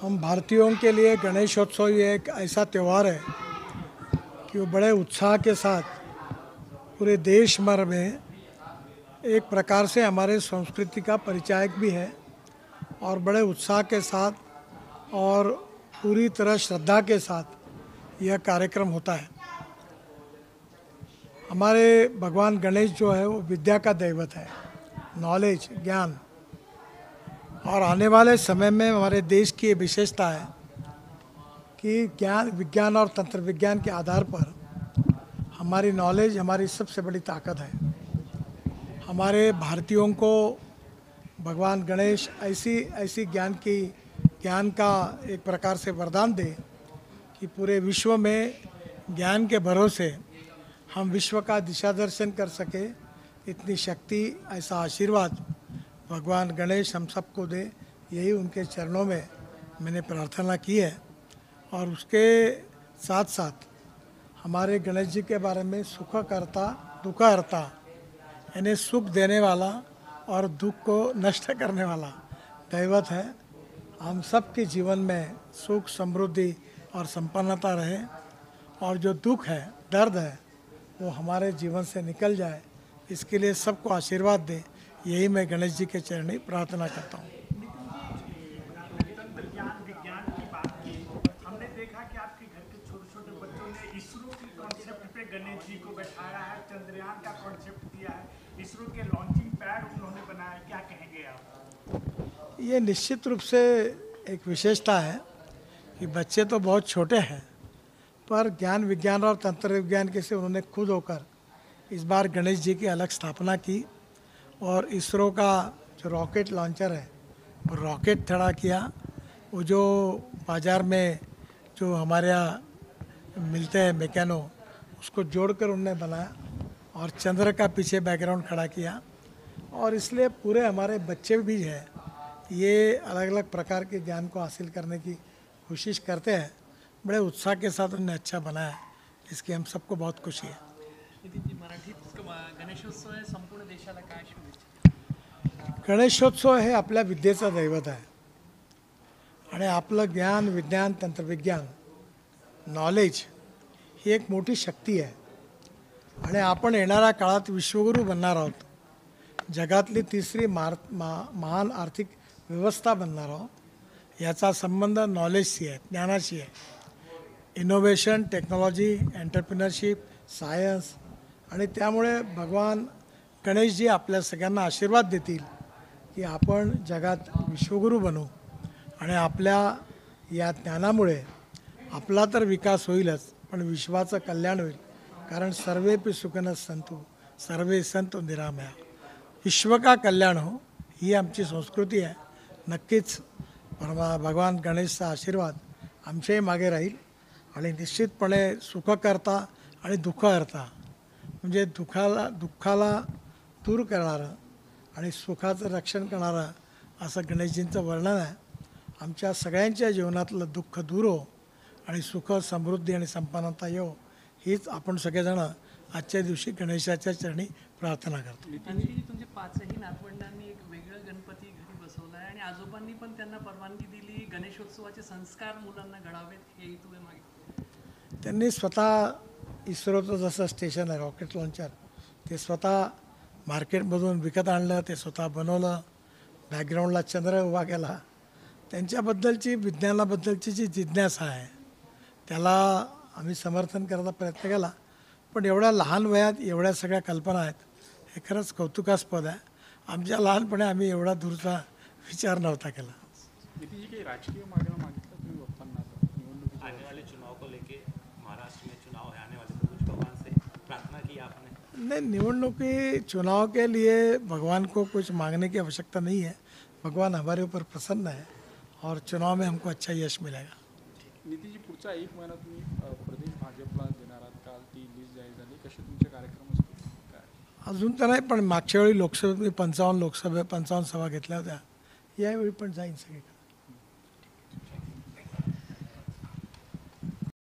हम भारतीयों के लिए गणेशोत्सव ये एक ऐसा त्यौहार है कि वो बड़े उत्साह के साथ पूरे देश भर में एक प्रकार से हमारे संस्कृति का परिचायक भी है और बड़े उत्साह के साथ और पूरी तरह श्रद्धा के साथ यह कार्यक्रम होता है। हमारे भगवान गणेश जो है वो विद्या का दैवत है, नॉलेज, ज्ञान। और आने वाले समय में हमारे देश की ये विशेषता है कि ज्ञान, विज्ञान और तंत्र विज्ञान के आधार पर हमारी नॉलेज हमारी सबसे बड़ी ताकत है। हमारे भारतीयों को भगवान गणेश ऐसी ज्ञान का एक प्रकार से वरदान दे कि पूरे विश्व में ज्ञान के भरोसे हम विश्व का दिशा दर्शन कर सके। इतनी शक्ति, ऐसा आशीर्वाद भगवान गणेश हम सबको दे, यही उनके चरणों में मैंने प्रार्थना की है। और उसके साथ साथ हमारे गणेश जी के बारे में सुखकर्ता दुखहर्ता, यानी सुख देने वाला और दुख को नष्ट करने वाला दैवत है। हम सब के जीवन में सुख, समृद्धि और संपन्नता रहे और जो दुख है, दर्द है, वो हमारे जीवन से निकल जाए, इसके लिए सबको आशीर्वाद दे, यही मैं गणेश जी के चरणी प्रार्थना करता हूँ। विज्ञान की बात की, हमने देखा कि आपके घर के छोटे छोटे बच्चों ने इसरो की कॉन्सेप्ट पे गणेश जी को बैठाया है, चंद्रयान का कॉन्सेप्ट दिया है, इसरो के लॉन्चिंग पैड उन्होंने बनाया, क्या कहेंगे आप? ये निश्चित रूप से एक विशेषता है कि बच्चे तो बहुत छोटे हैं, पर ज्ञान, विज्ञान और तंत्र विज्ञान के से उन्होंने खुद होकर इस बार गणेश जी की अलग स्थापना की और इसरो का जो रॉकेट लॉन्चर है वो रॉकेट खड़ा किया। वो जो बाज़ार में जो हमारे यहाँ मिलते हैं मैकेनो, उसको जोड़कर उन्होंने बनाया और चंद्र का पीछे बैकग्राउंड खड़ा किया। और इसलिए पूरे हमारे बच्चे भी हैं, ये अलग अलग प्रकार के ज्ञान को हासिल करने की कोशिश करते हैं। बड़े उत्साह के साथ उन्होंने अच्छा बनाया, इसकी हम सबको बहुत खुशी है। गणेशोत्सव है, संपूर्ण देशाला काय शुभेच्छा? गणेशोत्सव हे आपल्या विद्येचं दैवत आहे आणि आपलं ज्ञान, विज्ञान, तंत्रविज्ञान, नॉलेज ही एक मोठी शक्ती आहे आणि आपण येणाऱ्या काळात विश्वगुरू बनणार आहोत। जगातली तिसरी महान आर्थिक व्यवस्था बनणार आहोत। याचा संबंध नॉलेजशी आहे, ज्ञानाशी आहे। इनोव्हेशन, टेक्नॉलॉजी, एंटरप्रिनरशिप, सायन्स, आणि त्यामुळे भगवान गणेशजी आपल्या सगळ्यांना आशीर्वाद देतील की आपण जगात विश्वगुरू बनू आणि आपल्या या ज्ञानामुळे आपला तर विकास होईलच, पण विश्वाचं कल्याण होईल। कारण सर्वेपि सुखिनः सन्तु सर्वे सन्तु निरामया, विश्व का कल्याण हो, ही आमची संस्कृती आहे। नक्कीच भगवान गणेशचा आशीर्वाद आमच्याही मागे राहील आणि निश्चितपणे सुखकर्ता आणि दुःखहर्ता, म्हणजे दुःखाला दूर करणारं आणि सुखाचं रक्षण करणारं असं गणेशजींचं वर्णन आहे। आमच्या सगळ्यांच्या जीवनातलं दुःख दूर हो आणि सुख, समृद्धी आणि संपन्नता येऊ, हीच आपण सगळेजण आजच्या दिवशी गणेशाच्या चरणी प्रार्थना करतो। तुमच्या पाचही नातवंडांनी एक वेगळं गणपती घरी बसवला आहे आणि आजोबांनी पण त्यांना परवानगी दिली गणेशोत्सवाचे संस्कार मुलांना घडावेत, हे तुम्ही मागितले। त्यांनी स्वतः इस्रोचं जसं स्टेशन आहे रॉकेट लॉन्चर, ते स्वतः मार्केटमधून विकत आणलं, ते स्वतः बनवलं, बॅकग्राऊंडला चंद्र उभा केला। त्यांच्याबद्दलची, विज्ञानाबद्दलची जी जिज्ञासा आहे त्याला आम्ही समर्थन करायचा प्रयत्न केला, पण एवढ्या लहान वयात एवढ्या सगळ्या कल्पना आहेत, हे खरंच कौतुकास्पद आहे। आमच्या लहानपणी आम्ही एवढा दूरचा विचार नव्हता केला। राजकीय मागणं मागितलं तुम्ही बाप्पांना आने वाले चुनाव को लेके, महाराष्ट्र में चुनाव है आने वाले, तो कुछ भगवान से प्रार्थना की आपने? नहीं, निवडणुकी चुनाव के लिए भगवान को कुछ मांगने की आवश्यकता नहीं है। भगवान हमारे ऊपर प्रसन्न है और चुनाव में हमको अच्छा यश मिलेगा। नितीजी, पुढचा एक महिना तुम्ही प्रदेश भाजपला देणार आहात, काल ती लिस्ट जाहीर झाली, कसे तुमचे कार्यक्रम असतील काय? अजून तर नाही, पण मागच्या वेळी लोकसभेत मी 55 सभा घेतल्या होत्या, यावेळी पण जाईन सगळीकडे।